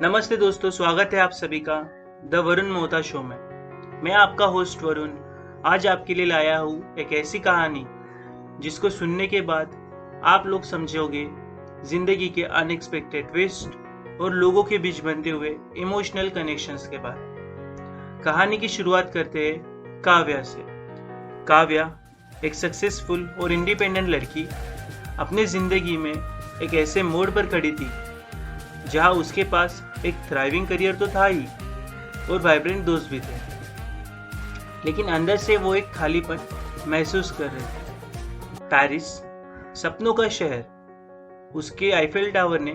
नमस्ते दोस्तों, स्वागत है आप सभी का द वरुण मोहता शो में। मैं आपका होस्ट वरुण आज आपके लिए लाया हूँ एक ऐसी कहानी जिसको सुनने के बाद आप लोग समझोगे जिंदगी के अनएक्सपेक्टेड ट्विस्ट और लोगों के बीच बनते हुए इमोशनल कनेक्शंस के बाद। कहानी की शुरुआत करते हैं काव्या से। काव्या एक सक्सेसफुल और इंडिपेंडेंट लड़की अपने जिंदगी में एक ऐसे मोड़ पर खड़ी थी जहां उसके पास एक थ्राइविंग करियर तो था ही और वाइब्रेंट दोस्त भी थे, लेकिन अंदर से वो एक खालीपन महसूस कर रहे थे। पेरिस, सपनों का शहर, उसके आईफेल टावर ने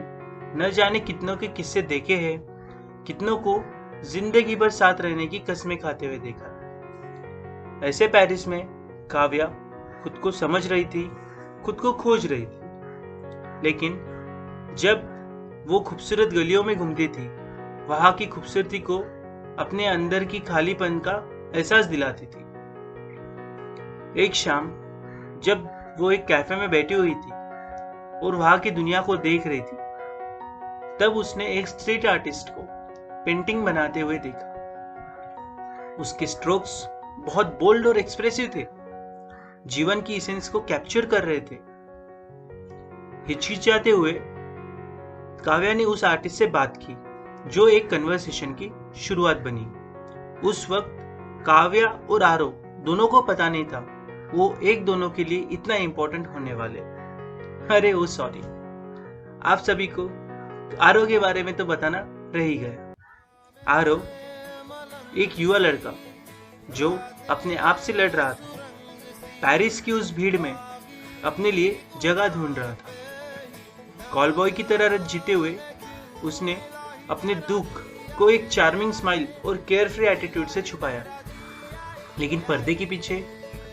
न जाने कितनों के किस्से देखे हैं, कितनों को जिंदगी भर साथ रहने की कस्में खाते हुए देखा। ऐसे पेरिस में काव्या खुद को समझ रही थी, खुद को खोज रही थी, लेकिन जब वो खूबसूरत गलियों में घूमती थी, वहां की खूबसूरती को अपने अंदर की खालीपन का एहसास दिलाती थी। एक शाम जब वो एक कैफे में बैठी हुई थी और वहां की दुनिया को देख रही थी, तब उसने एक स्ट्रीट आर्टिस्ट को पेंटिंग बनाते हुए देखा। उसके स्ट्रोक्स बहुत बोल्ड और एक्सप्रेसिव थे, जीवन की इसेंस को कैप्चर कर रहे थे। हिचकिचाते हुए काव्या ने उस आर्टिस्ट से बात की, जो एक कन्वर्सेशन की शुरुआत बनी। उस वक्त काव्या और आरो दोनों को पता नहीं था वो एक दोनों के लिए इतना इंपॉर्टेंट होने वाले। अरे ओ सॉरी, आप सभी को आरो के बारे में तो बताना रह ही गया। आरो एक युवा लड़का जो अपने आप से लड़ रहा था, पेरिस की उस भीड़ में अपने लिए जगह ढूंढ रहा था। कॉलबॉय की तरह जीते हुए उसने अपने दुख को एक चार्मिंग स्माइल और केयरफ्री एटीट्यूड से छुपाया, लेकिन पर्दे के पीछे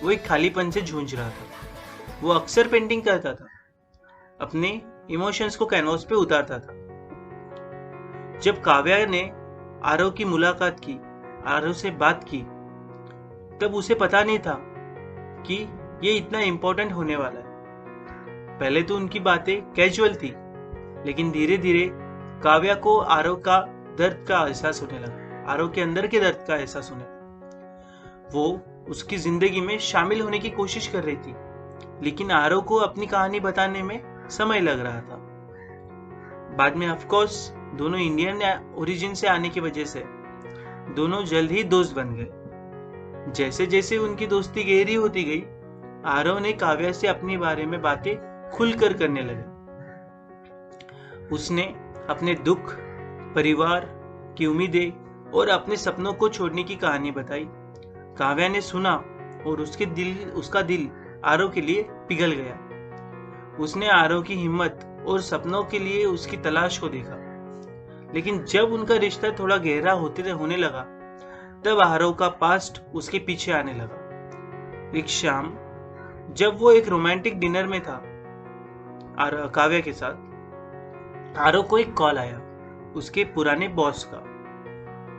वो एक खालीपन से जूझ रहा था। वो अक्सर पेंटिंग करता था, अपने इमोशंस को कैनवास पे उतारता था। जब काव्या ने आरव की मुलाकात की, आरव से बात की, तब उसे पता नहीं था कि ये इतना इंपॉर्टेंट होने वाला है। पहले तो उनकी बातें कैजुअल थी, लेकिन धीरे धीरे काव्या को आरव का दर्द का एहसास होने लगा, आरव के अंदर के दर्द का एहसास होने लगा। वो उसकी जिंदगी में शामिल होने की कोशिश कर रही थी, लेकिन आरव को अपनी कहानी बताने में समय लग रहा था। बाद में ऑफ कोर्स दोनों इंडियन ओरिजिन से आने की वजह से दोनों जल्द ही दोस्त बन गए। जैसे जैसे उनकी दोस्ती गहरी होती गई, आरव ने काव्या से अपने बारे में बातें खुलकर करने लगा। उसने अपने दुख, परिवार की उम्मीदें और अपने सपनों को छोड़ने की कहानी बताई। काव्या ने सुना और उसका दिल आरव के लिए पिघल गया। उसने आरव की हिम्मत और सपनों के लिए उसकी तलाश को देखा, लेकिन जब उनका रिश्ता थोड़ा गहरा होने लगा, तब आरव का पास्ट उसके पीछे आने लगा। एक शाम जब वो एक रोमांटिक डिनर में था काव्या के साथ, आरव को एक कॉल आया उसके पुराने बॉस का,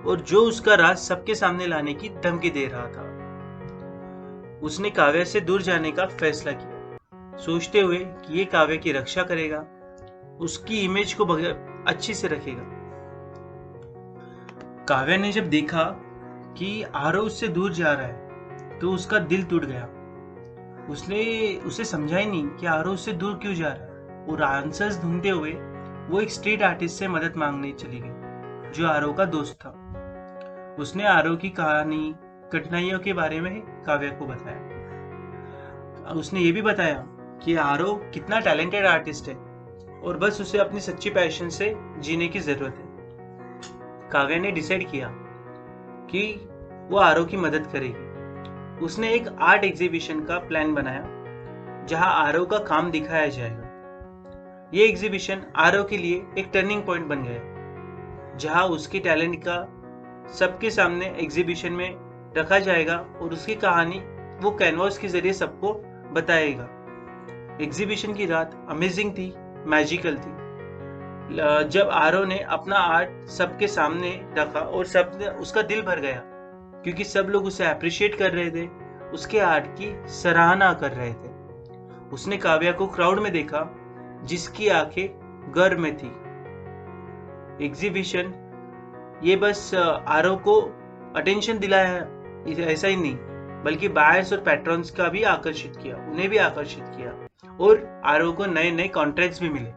और जो उसका राज सबके सामने लाने की धमकी दे रहा था। उसने काव्या से दूर जाने का फैसला किया, सोचते हुए कि ये काव्या की रक्षा करेगा, उसकी इमेज को अच्छी से रखेगा। काव्या ने जब देखा कि आरव उससे दूर जा रहा है, तो उसका दिल टूट गया। उसने उसे समझा ही नहीं कि आरव उससे दूर क्यों जा रहा है, और आंसर्स ढूंढते हुए वो एक स्ट्रीट आर्टिस्ट से मदद मांगने चली गई, जो आरव का दोस्त था। उसने आरव की कहानी, कठिनाइयों के बारे में काव्या को बताया। उसने ये भी बताया कि आरव कितना टैलेंटेड आर्टिस्ट है और बस उसे अपनी सच्ची पैशन से जीने की जरूरत है। काव्या ने डिसाइड किया कि वो आरव की मदद करेगी। उसने एक आर्ट एग्जीबिशन का प्लान बनाया, जहां आरव का काम दिखाया जाएगा। ये एग्जीबिशन आरव के लिए एक टर्निंग पॉइंट बन गया, जहां उसके टैलेंट का सबके सामने एग्जीबिशन में रखा जाएगा और उसकी कहानी वो कैनवास के जरिए सबको बताएगा। एग्जीबिशन की रात अमेजिंग थी, मैजिकल थी। जब आरव ने अपना आर्ट सबके सामने रखा और उसका दिल भर गया, क्योंकि सब लोग उसे अप्रिशिएट कर रहे थे, उसके आर्ट की सराहना कर रहे थे। उसने काव्या को क्राउड में देखा, जिसकी आंखें गर्व में थी। एग्जीबिशन ये बस आरव को अटेंशन दिलाया है ऐसा ही नहीं, बल्कि बायर्स और पैट्रॉन्स का भी आकर्षित किया, उन्हें भी आकर्षित किया और आरव को नए नए कॉन्ट्रैक्ट्स भी मिले।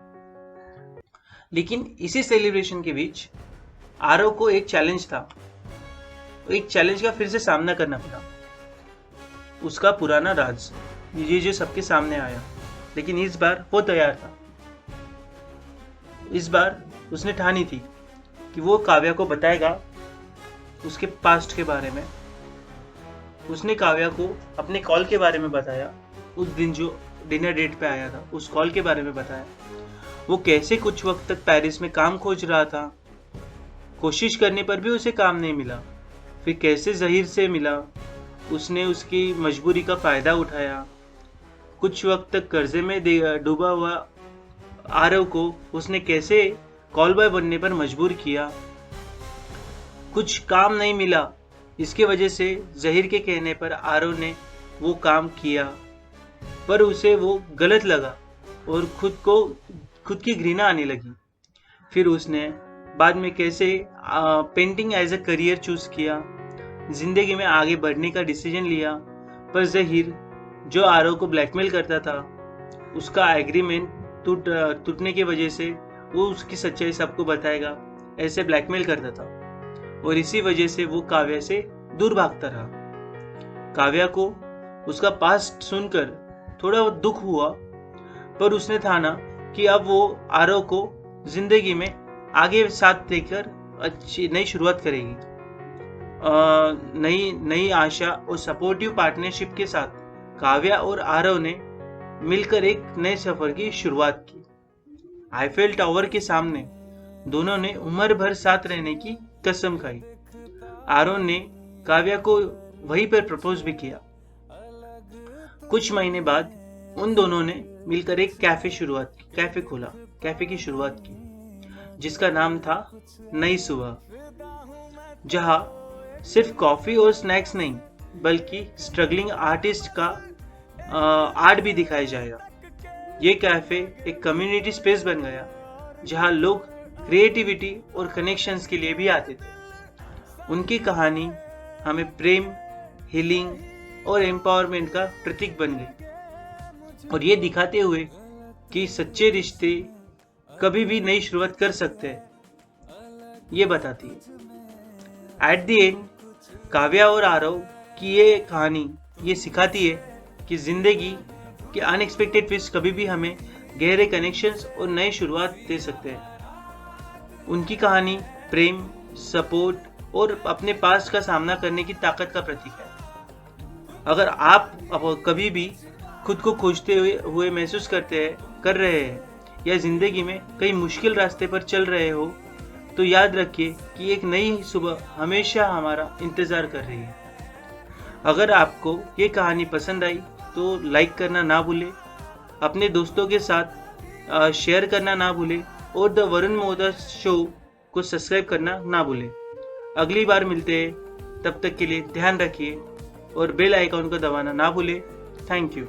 लेकिन इसी सेलिब्रेशन के बीच आरव को एक चैलेंज था, एक चैलेंज का फिर से सामना करना पड़ा। उसका पुराना राज ये जो सबके सामने आया, लेकिन इस बार वो तैयार था। इस बार उसने ठानी थी कि वो काव्या को बताएगा उसके पास्ट के बारे में। उसने काव्या को अपने कॉल के बारे में बताया, उस दिन जो डिनर डेट पे आया था उस कॉल के बारे में बताया। वो कैसे कुछ वक्त तक पेरिस में काम खोज रहा था, कोशिश करने पर भी उसे काम नहीं मिला, फिर कैसे ज़हीर से मिला, उसने उसकी मजबूरी का फ़ायदा उठाया। कुछ वक्त तक कर्जे में डूबा हुआ आरव को उसने कैसे कॉल बॉय बनने पर मजबूर किया। कुछ काम नहीं मिला, इसके वजह से ज़हीर के कहने पर आरव ने वो काम किया, पर उसे वो गलत लगा और खुद की घृणा आने लगी। फिर उसने बाद में कैसे painting as a career choose किया, जिंदगी में आगे बढ़ने का डिसीजन लिया। पर ज़हीर जो आरव को ब्लैकमेल करता था, उसका एग्रीमेंट टूटने की वजह से वो उसकी सच्चाई सबको बताएगा ऐसे ब्लैकमेल करता था, और इसी वजह से वो काव्या से दूर भागता रहा। काव्या को उसका पास्ट सुनकर थोड़ा दुख हुआ, पर उसने ठाना कि अब वो आरव को जिंदगी में आगे साथ देकर अच्छी नई शुरुआत करेगी। नई आशा और सपोर्टिव पार्टनरशिप के साथ काव्या और आरव ने मिलकर एक नए सफर की शुरुआत की। आईफेल टावर के सामने दोनों ने उम्र भर साथ रहने की कसम खाई। आरव ने काव्या को वहीं पर प्रपोज भी किया। कुछ महीने बाद उन दोनों ने मिलकर एक कैफे की शुरुआत की, जिसका नाम था नई सुबह, जहां सिर्फ कॉफी और स्नैक्स नहीं बल्कि स्ट्रगलिंग आर्टिस्ट का आर्ट भी दिखाया जाएगा। ये कैफे एक कम्युनिटी स्पेस बन गया, जहां लोग क्रिएटिविटी और कनेक्शंस के लिए भी आते थे। उनकी कहानी हमें प्रेम, हीलिंग और एम्पावरमेंट का प्रतीक बन गई, और ये दिखाते हुए कि सच्चे रिश्ते कभी भी नई शुरुआत कर सकते हैं, ये बताती है। एट द एंड काव्या और आरव की ये कहानी ये सिखाती है कि जिंदगी के अनएक्सपेक्टेड ट्विस्ट कभी भी हमें गहरे कनेक्शंस और नई शुरुआत दे सकते हैं। उनकी कहानी प्रेम, सपोर्ट और अपने पास्ट का सामना करने की ताकत का प्रतीक है। अगर आप कभी भी खुद को खोजते हुए महसूस कर रहे हैं या जिंदगी में कई मुश्किल रास्ते पर चल रहे हो, तो याद रखिए कि एक नई सुबह हमेशा हमारा इंतजार कर रही है। अगर आपको ये कहानी पसंद आई तो लाइक करना ना भूलें, अपने दोस्तों के साथ शेयर करना ना भूलें, और द वरुण मोहता शो को सब्सक्राइब करना ना भूलें। अगली बार मिलते हैं, तब तक के लिए ध्यान रखिए और बेल आइकॉन को दबाना ना भूलें। Thank you.